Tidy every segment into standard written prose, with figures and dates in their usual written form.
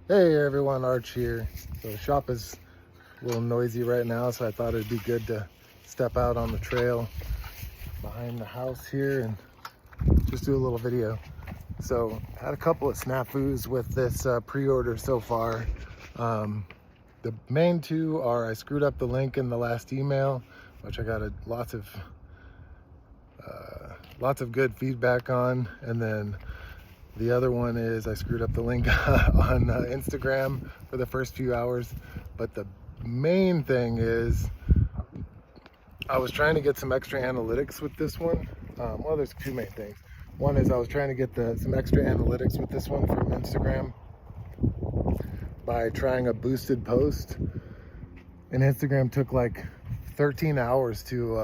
Hey everyone, Arch here. So the shop is a little noisy right now, so I thought it'd be good to step out on the trail behind the house here and just do a little video. So had a couple of snafus with this pre-order so far. The main two are I screwed up the link in the last email, which I got lots of good feedback on, and then the other one is I screwed up the link on Instagram for the first few hours. But the main thing is I was trying to get some extra analytics with this one. Well, there's two main things. One is I was trying to get some extra analytics with this one from Instagram by trying a boosted post. And Instagram took like 13 hours to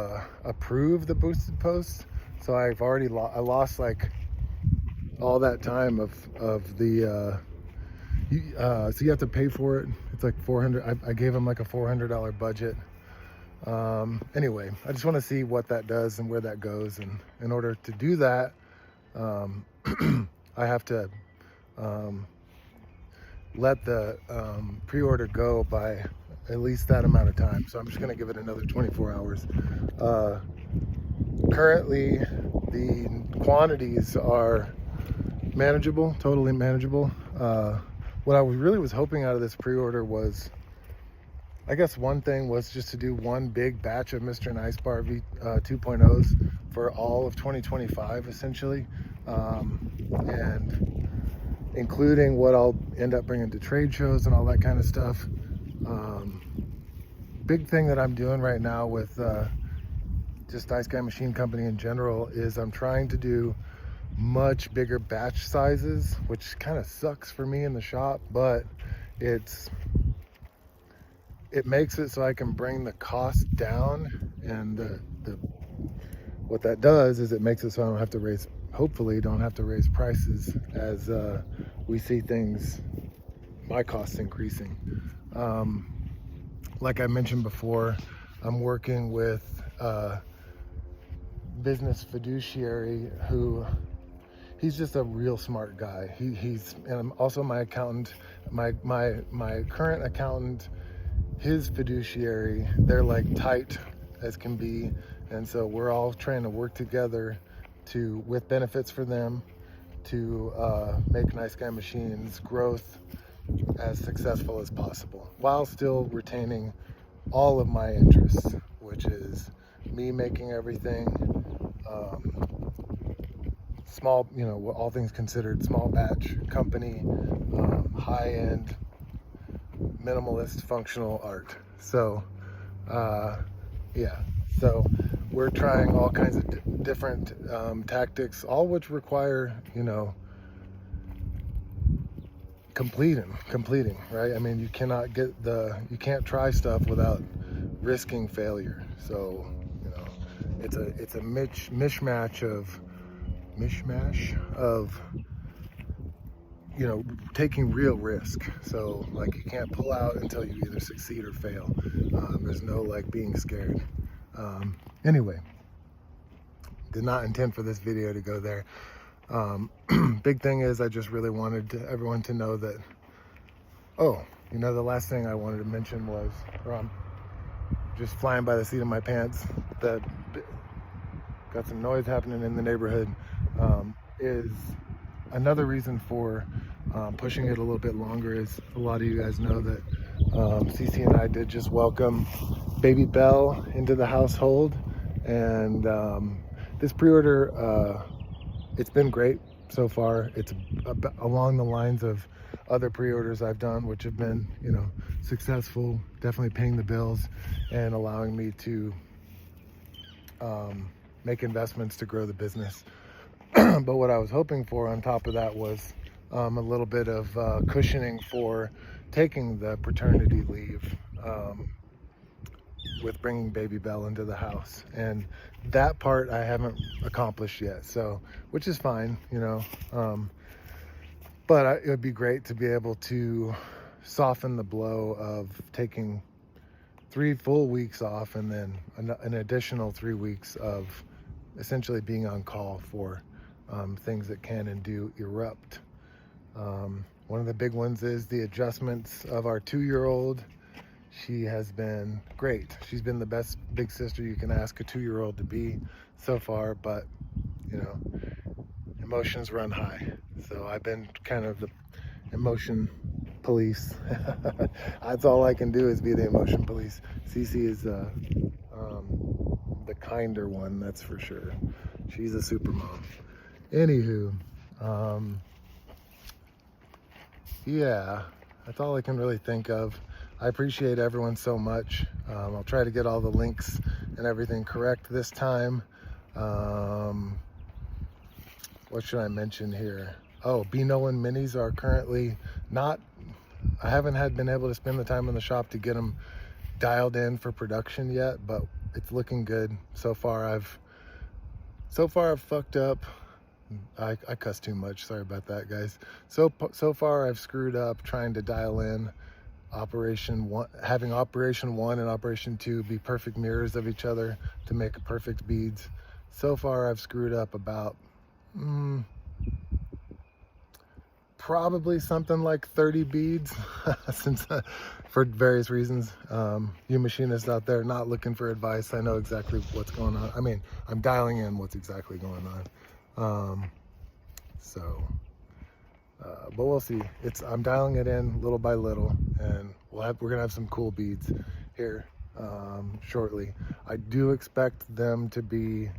approve the boosted post. So I've already I lost like all that time of the so you have to pay for it. It's like 400. I gave them like a $400 budget. Anyway, I just want to see what that does and where that goes, and in order to do that, I have to let the pre-order go by at least that amount of time. So I'm just going to give it another 24 hours. Currently the quantities are manageable, totally manageable. What I really was hoping out of this pre-order was, I guess one thing was just to do one big batch of Mr. Nice Bar 2.0s for all of 2025 essentially, and including what I'll end up bringing to trade shows and all that kind of stuff. Big thing that I'm doing right now with just Ice Guy Machine Company in general is I'm trying to do much bigger batch sizes, which kind of sucks for me in the shop, but it makes it so I can bring the cost down, and what that does is it makes it so I don't have to raise, hopefully don't have to raise prices as we see things, my costs increasing. Like I mentioned before, I'm working with business fiduciary who, he's just a real smart guy. He's and also my accountant, my current accountant, his fiduciary, they're like tight as can be, and so we're all trying to work together to, with benefits for them, to make Nice Guy Machines growth as successful as possible, while still retaining all of my interests, which is me making everything small, you know, all things considered, small batch company, high-end, minimalist, functional art. So yeah, so we're trying all kinds of different tactics, all which require, you know, completing, right? I mean, you cannot you can't try stuff without risking failure. So, you know, it's a mishmash of, you know, taking real risk. So like, you can't pull out until you either succeed or fail. There's no like being scared. Anyway, did not intend for this video to go there. Big thing is I just really wanted everyone to know that, oh, you know, the last thing I wanted to mention was, just flying by the seat of my pants, that got some noise happening in the neighborhood, is another reason for pushing it a little bit longer. Is a lot of you guys know that CC and I did just welcome baby Belle into the household, and this pre-order, it's been great so far. It's along the lines of other pre-orders I've done, which have been, you know, successful, definitely paying the bills and allowing me to make investments to grow the business. But what I was hoping for on top of that was a little bit of cushioning for taking the paternity leave with bringing baby Belle into the house, and that part I haven't accomplished yet, so, which is fine, you know, but it would be great to be able to soften the blow of taking 3 full weeks off, and then an additional 3 weeks of essentially being on call for things that can and do erupt. One of the big ones is the adjustments of our 2-year-old. She has been great. She's been the best big sister you can ask a 2-year-old to be so far, but you know, emotions run high. So I've been kind of the emotion police. That's all I can do is be the emotion police. Cece is the kinder one, that's for sure. She's a super mom. Anywho, yeah, that's all I can really think of. I appreciate everyone so much. I'll try to get all the links and everything correct this time. What should I mention here? Oh, B. Nolan minis are currently not, I haven't been able to spend the time in the shop to get them dialed in for production yet, but it's looking good. So far I've fucked up. I cuss too much, sorry about that, guys. So far I've screwed up trying to dial in Operation 1, having Operation 1 and Operation 2 be perfect mirrors of each other to make perfect beads. So far I've screwed up about probably something like 30 beads since for various reasons. You machinists out there not looking for advice, I know exactly what's going on. I mean, I'm dialing in what's exactly going on. But we'll see. I'm dialing it in little by little, and we're gonna have some cool beads here shortly. I do expect them to be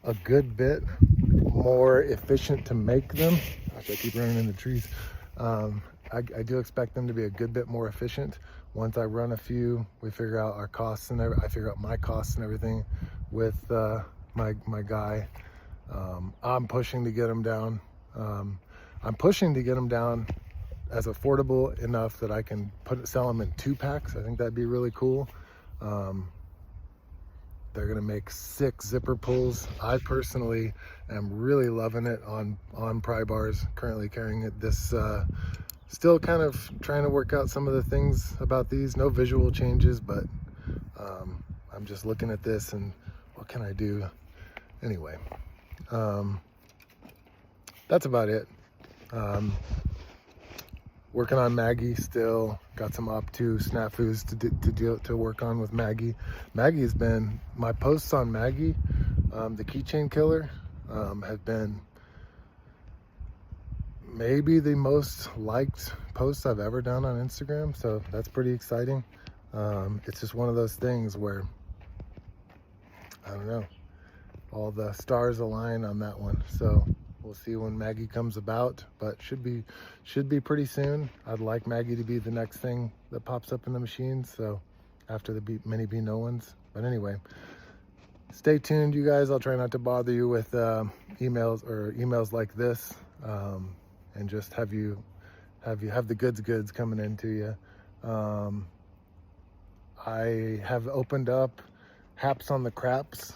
a good bit more efficient to make them. Gosh, I keep running into trees. I do expect them to be a good bit more efficient. Once I run a few, we figure out our costs and I figure out my costs and everything with my guy. I'm pushing to get them down. I'm pushing to get them down as affordable enough that I can sell them in 2-packs. I think that'd be really cool. They're gonna make 6 zipper pulls. I personally am really loving it on pry bars. Currently carrying it. Still kind of trying to work out some of the things about these. No visual changes, but I'm just looking at this and what can I do? Anyway, that's about it. Working on Maggie still. Got some up to snafus to work on with Maggie. Maggie has been, my posts on Maggie, the keychain killer, have been maybe the most liked post I've ever done on Instagram. So that's pretty exciting. It's just one of those things where, I don't know, all the stars align on that one. So we'll see when Maggie comes about, but should be pretty soon. I'd like Maggie to be the next thing that pops up in the machine. So after the mini B Nolans. But anyway, stay tuned, you guys. I'll try not to bother you with emails like this, and just have the goods coming into you. I have opened up Haps on the Craps,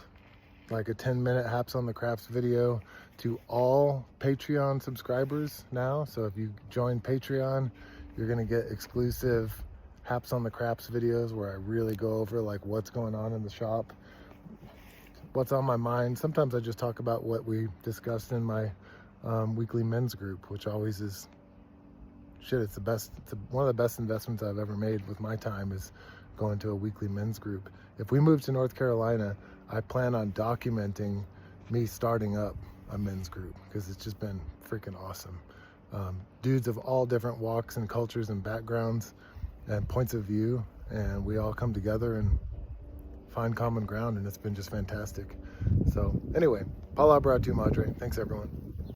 like a 10-minute Haps on the Craps video to all Patreon subscribers now. So if you join Patreon, you're gonna get exclusive Haps on the Craps videos where I really go over like what's going on in the shop, what's on my mind. Sometimes I just talk about what we discussed in my weekly men's group, which always is shit. It's the best. One of the best investments I've ever made with my time is going to a weekly men's group. If we move to North Carolina, I plan on documenting me starting up a men's group because it's just been freaking awesome. Dudes of all different walks and cultures and backgrounds and points of view, and we all come together and find common ground, and it's been just fantastic. So anyway, Paula Brad tu Madre. Thanks everyone.